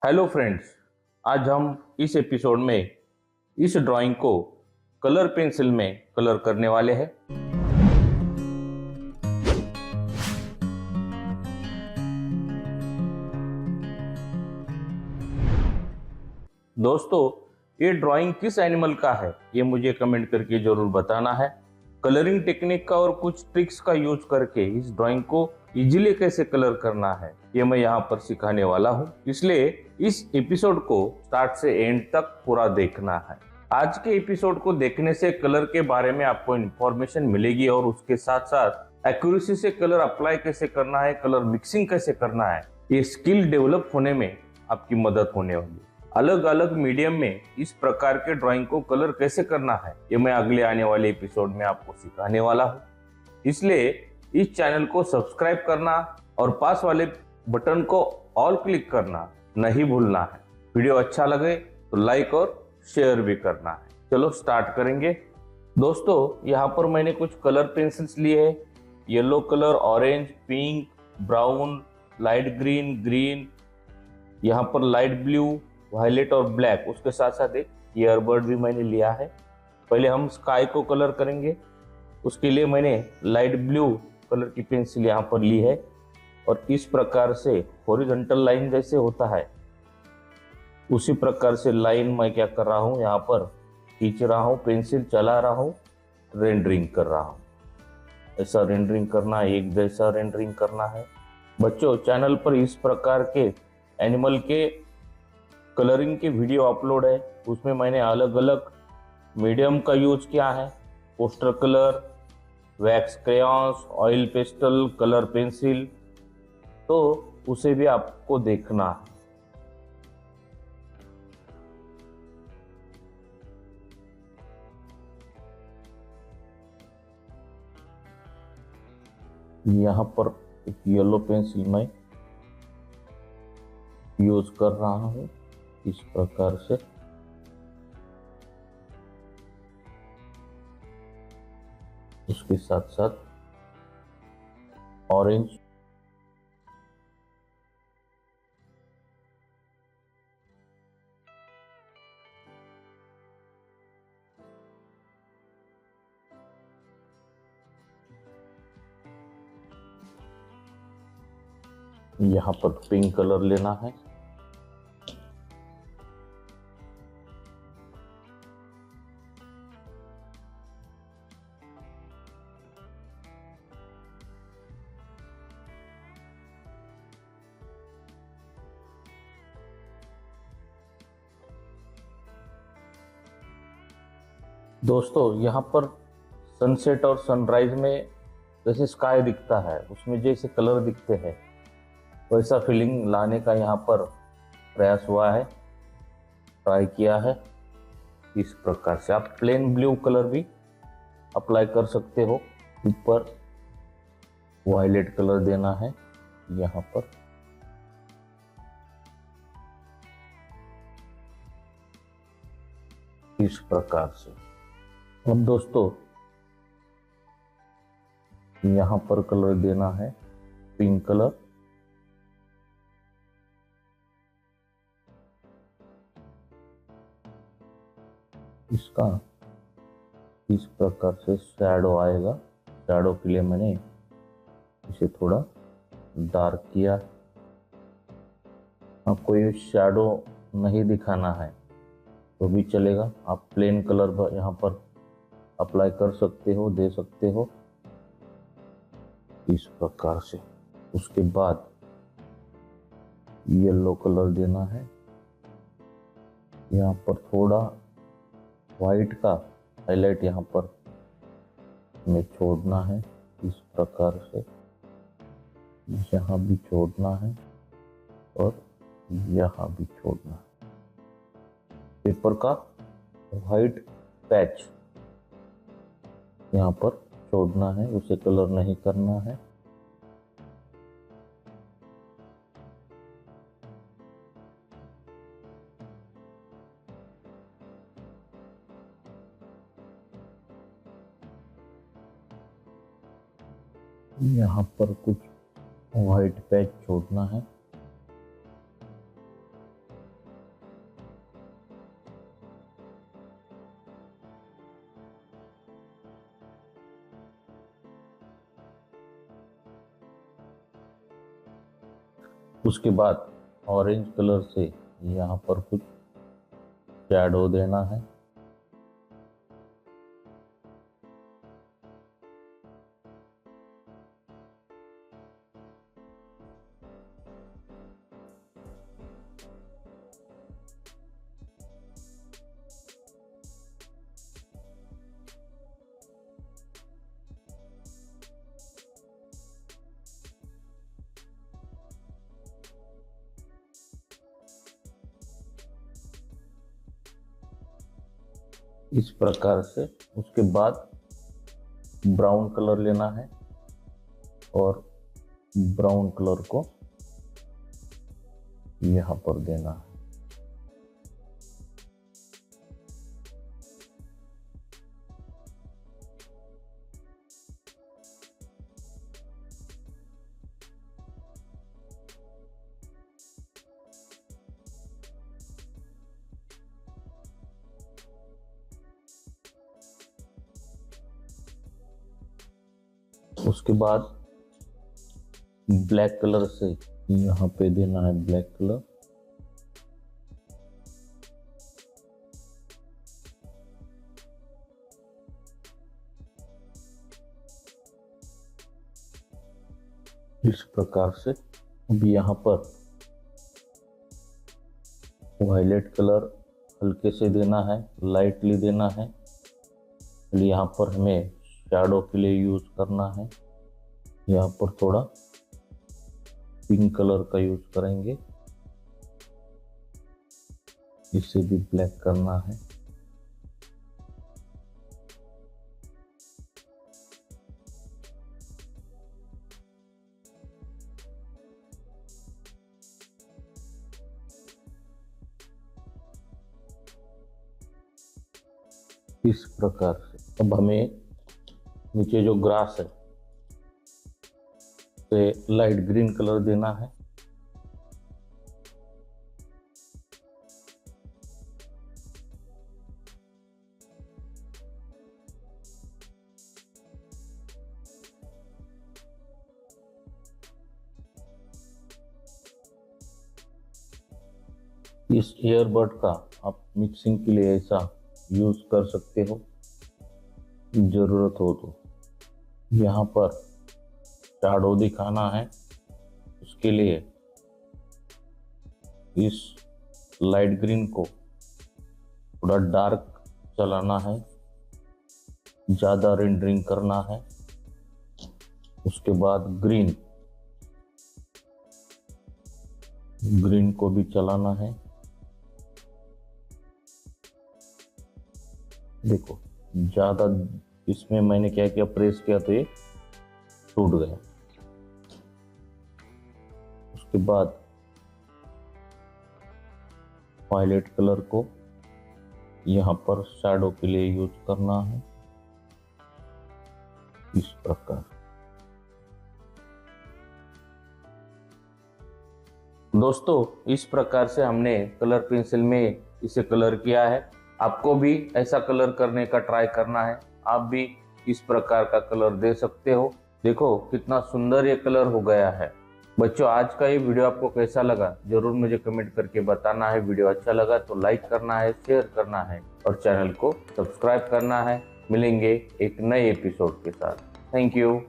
Hello friends. आज हम इस एपिसोड में इस ड्राइंग को कलर पेंसिल में कलर करने वाले हैं। दोस्तों, ये ड्राइंग किस एनिमल का है ये मुझे कमेंट करके जरूर बताना है। कलरिंग टेक्निक का और कुछ ट्रिक्स का यूज करके इस ड्राइंग को इजीली कैसे कलर करना है ये मैं यहाँ पर सिखाने वाला हूँ, इसलिए इस एपिसोड को स्टार्ट से एंड तक पूरा देखना है। आज के एपिसोड को देखने से कलर के बारे में आपको इंफॉर्मेशन मिलेगी और उसके साथ साथ एक्यूरेसी से कलर अप्लाई कैसे करना है, कलर मिक्सिंग कैसे करना है, ये स्किल डेवलप होने में आपकी मदद होने वाली है। अलग अलग मीडियम में इस प्रकार के ड्राइंग को कलर कैसे करना है ये मैं अगले आने वाले एपिसोड में आपको सिखाने वाला हूँ, इसलिए इस चैनल को सब्सक्राइब करना और पास वाले बटन को ऑल क्लिक करना नहीं भूलना है। वीडियो अच्छा लगे तो लाइक और शेयर भी करना है। चलो स्टार्ट करेंगे। दोस्तों, यहाँ पर मैंने कुछ कलर पेंसिल्स लिए हैं। Yellow colour, orange, pink, brown, light green, green, यहाँ पर लाइट ब्लू, वायलेट और ब्लैक। उसके साथ साथ एक ईयरबड भी मैंने लिया है। पहले हम स्काई को कलर करेंगे, उसके लिए मैंने लाइट ब्लू कलर की पेंसिल यहाँ पर ली है और इस प्रकार से हॉरिजॉन्टल लाइन जैसे होता है उसी प्रकार से लाइन मैं क्या कर रहा हूँ, यहाँ पर खींच रहा हूँ, पेंसिल चला रहा हूँ, रेंडरिंग कर रहा हूँ। ऐसा रेंडरिंग करना है, एक जैसा रेंडरिंग करना है। बच्चों, चैनल पर इस प्रकार के एनिमल के कलरिंग के वीडियो अपलोड है, उसमें मैंने अलग अलग मीडियम का यूज किया है। Poster colour, wax crayons, oil pastel, colour pencil, तो उसे भी आपको देखना है। यहाँ पर एक येलो पेंसिल मैं यूज कर रहा हूँ इस प्रकार से। उसके साथ साथ ऑरेंज, यहाँ पर पिंक कलर लेना है। दोस्तों, यहाँ पर सनसेट और सनराइज में जैसे स्काई दिखता है, उसमें जैसे कलर दिखते हैं वैसा फीलिंग लाने का यहाँ पर प्रयास हुआ है, ट्राई किया है। इस प्रकार से आप प्लेन ब्लू कलर भी अप्लाई कर सकते हो। ऊपर वायलेट कलर देना है यहाँ पर। इस प्रकार से अब दोस्तों यहाँ पर कलर देना है पिंक कलर। इसका इस प्रकार से शैडो आएगा। शैडो के लिए मैंने इसे थोड़ा डार्क किया। आपको ये शैडो नहीं दिखाना है तो भी चलेगा, आप प्लेन कलर यहाँ पर अप्लाई कर सकते हो, दे सकते हो इस प्रकार से। उसके बाद येलो कलर देना है। यहाँ पर थोड़ा वाइट का हाईलाइट यहाँ पर हमें छोड़ना है इस प्रकार से। यहाँ भी छोड़ना है और यहाँ भी छोड़ना है। पेपर का वाइट पैच यहाँ पर छोड़ना है, उसे कलर नहीं करना है। यहाँ पर कुछ वाइट पैच छोड़ना है। उसके बाद ऑरेंज कलर से यहाँ पर कुछ शैडो देना है। इस प्रकार से उसके बाद ब्राउन कलर लेना है और ब्राउन कलर को यहाँ पर देना है। उसके बाद ब्लैक कलर से यहाँ पे देना है ब्लैक कलर। इस प्रकार से अब यहाँ पर वायलेट कलर हल्के से देना है, लाइटली देना है। यहाँ पर हमें शैडो के लिए यूज करना है। यहाँ पर थोड़ा पिंक कलर का यूज करेंगे, इसे भी ब्लैक करना है। इस प्रकार से अब हमें नीचे जो ग्रास है उसे लाइट ग्रीन कलर देना है। इस ईयरबड का आप मिक्सिंग के लिए ऐसा यूज कर सकते हो, जरूरत हो तो। यहाँ पर शैडो दिखाना है, उसके लिए इस लाइट ग्रीन को थोड़ा डार्क चलाना है, ज़्यादा रेंडरिंग करना है। उसके बाद ग्रीन को भी चलाना है। देखो ज़्यादा इसमें मैंने क्या किया, प्रेस किया तो ये टूट गया। उसके बाद वायलेट कलर को यहाँ पर शैडो के लिए यूज करना है, इस प्रकार। दोस्तों इस प्रकार से हमने कलर पेंसिल में इसे कलर किया है। आपको भी ऐसा कलर करने का ट्राई करना है, आप भी इस प्रकार का कलर दे सकते हो। देखो कितना सुंदर ये कलर हो गया है। बच्चों आज का ये वीडियो आपको कैसा लगा जरूर मुझे कमेंट करके बताना है। वीडियो अच्छा लगा तो लाइक करना है, शेयर करना है और चैनल को सब्सक्राइब करना है। मिलेंगे एक नए एपिसोड के साथ। Thank you.